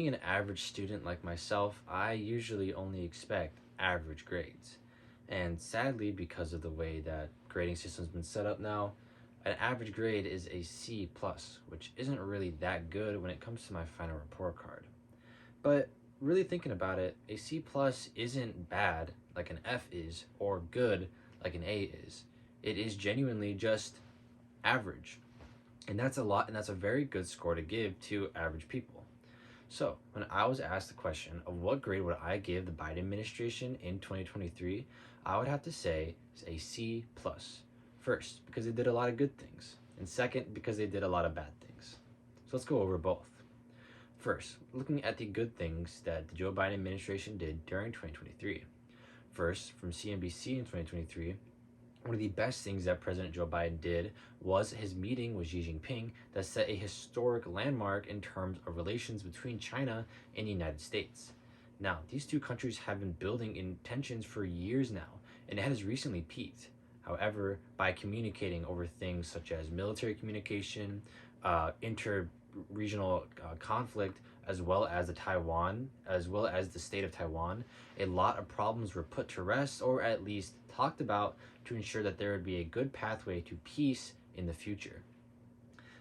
Being an average student like myself, I usually only expect average grades. And sadly, because of the way that grading system's been set up now, an average grade is a C plus, which isn't really that good when it comes to my final report card. But really thinking about it, a C plus isn't bad like an F is, or good like an A is. It is genuinely just average. And that's a lot, and that's a very good score to give to average people. So, when I was asked the question of what grade would I give the Biden administration in 2023, I would have to say it's a C plus. First, because they did a lot of good things, and second, because they did a lot of bad things. So let's go over both. First, looking at the good things that the Joe Biden administration did during 2023. First, from CNBC in 2023, one of the best things that President Joe Biden did was his meeting with Xi Jinping that set a historic landmark in terms of relations between China and the United States. Now, these two countries have been building in tensions for years now, and it has recently peaked. However, by communicating over things such as military communication, inter-regional conflict, as well as the state of Taiwan, a lot of problems were put to rest or at least talked about to ensure that there would be a good pathway to peace in the future.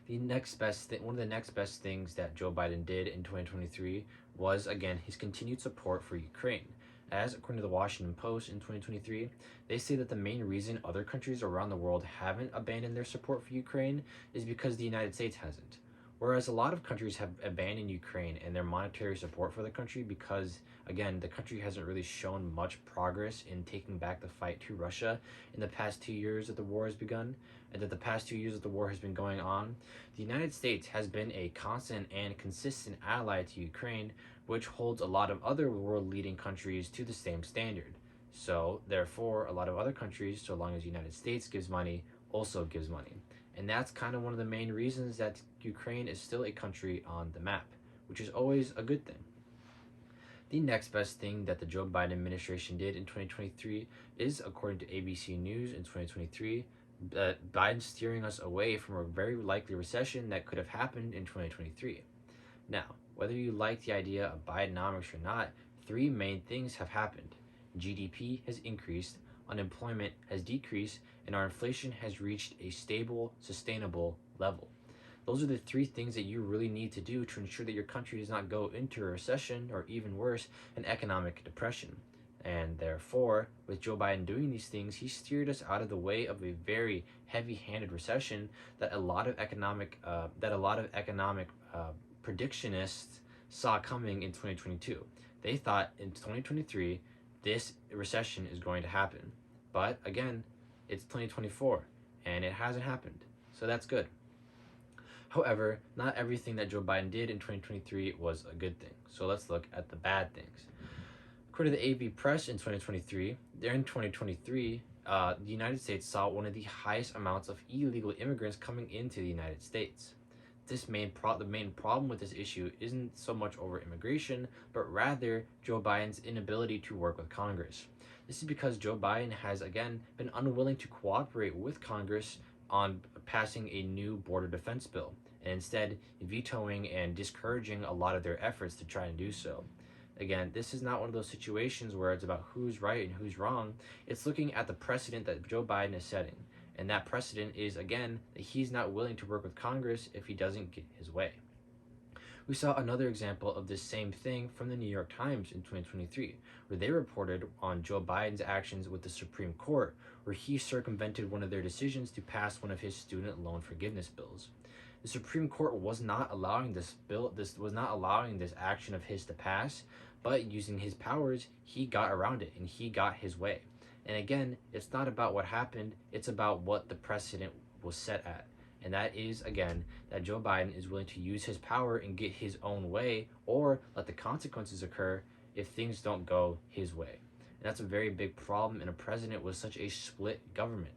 One of the next best things that Joe Biden did in 2023 was again his continued support for Ukraine. As according to the Washington Post in 2023, they say that the main reason other countries around the world haven't abandoned their support for Ukraine is because the United States hasn't. Whereas a lot of countries have abandoned Ukraine and their monetary support for the country because, again, the country hasn't really shown much progress in taking back the fight to Russia in the past 2 years that the war has begun, and that the past 2 years that the war has been going on. The United States has been a constant and consistent ally to Ukraine, which holds a lot of other world leading countries to the same standard. So, therefore, a lot of other countries, so long as the United States gives money, also gives money. And that's kind of one of the main reasons that Ukraine is still a country on the map, which is always a good thing. The next best thing that the Joe Biden administration did in 2023 is, according to ABC News in 2023, that Biden steering us away from a very likely recession that could have happened in 2023. Now, whether you like the idea of Bidenomics or not, three main things have happened. GDP has increased, unemployment has decreased, and our inflation has reached a stable, sustainable level. Those are the three things that you really need to do to ensure that your country does not go into a recession or even worse, an economic depression. And therefore, with Joe Biden doing these things, he steered us out of the way of a very heavy-handed recession that a lot of economic predictionists saw coming in 2022. They thought in 2023 this recession is going to happen, but again, it's 2024 and it hasn't happened, so that's good. However, not everything that Joe Biden did in 2023 was a good thing. So let's look at the bad things. According to the AV Press in 2023, during 2023, the United States saw one of the highest amounts of illegal immigrants coming into the United States. The main problem with this issue isn't so much over immigration, but rather Joe Biden's inability to work with Congress. This is because Joe Biden has again been unwilling to cooperate with Congress on passing a new border defense bill, and instead vetoing and discouraging a lot of their efforts to try and do so. Again, this is not one of those situations where it's about who's right and who's wrong. It's looking at the precedent that Joe Biden is setting. And that precedent is, again, that he's not willing to work with Congress if he doesn't get his way. We saw another example of this same thing from the New York Times in 2023, where they reported on Joe Biden's actions with the Supreme Court, where he circumvented one of their decisions to pass one of his student loan forgiveness bills. The Supreme Court was not allowing this action of his to pass, but using his powers, he got around it and he got his way. And again, it's not about what happened, it's about what the precedent was set at. And that is, again, that Joe Biden is willing to use his power and get his own way, or let the consequences occur if things don't go his way. And that's a very big problem in a president with such a split government.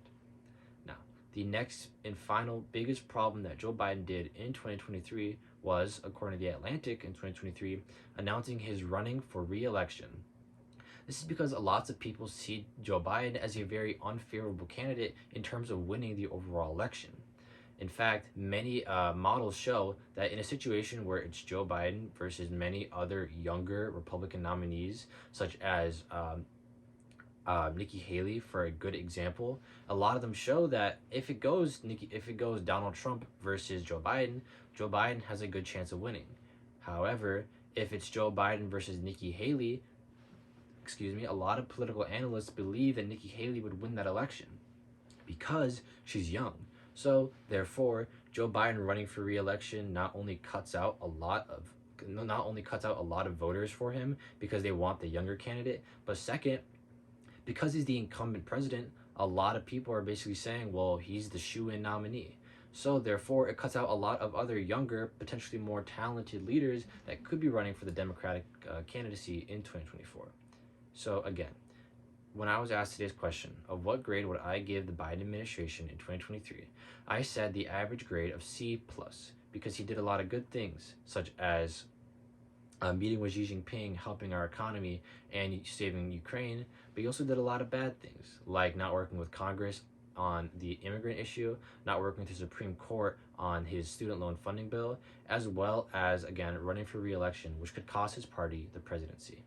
Now, the next and final biggest problem that Joe Biden did in 2023 was, according to The Atlantic in 2023, announcing his running for re-election. This is because lots of people see Joe Biden as a very unfavorable candidate in terms of winning the overall election. In fact, many models show that in a situation where it's Joe Biden versus many other younger Republican nominees, such as Nikki Haley, for a good example, a lot of them show that if it goes Donald Trump versus Joe Biden has a good chance of winning. However, if it's Joe Biden versus Nikki Haley, a lot of political analysts believe that Nikki Haley would win that election because she's young. So therefore, Joe Biden running for re-election not only cuts out a lot of voters for him because they want the younger candidate, but second, because he's the incumbent president, a lot of people are basically saying, well, he's the shoe-in nominee. So therefore, it cuts out a lot of other younger, potentially more talented leaders that could be running for the Democratic candidacy in 2024. So again, when I was asked today's question of what grade would I give the Biden administration in 2023, I said the average grade of C plus because he did a lot of good things, such as meeting with Xi Jinping, helping our economy, and saving Ukraine. But he also did a lot of bad things, like not working with Congress on the immigrant issue, not working with the Supreme Court on his student loan funding bill, as well as, again, running for re-election, which could cost his party the presidency.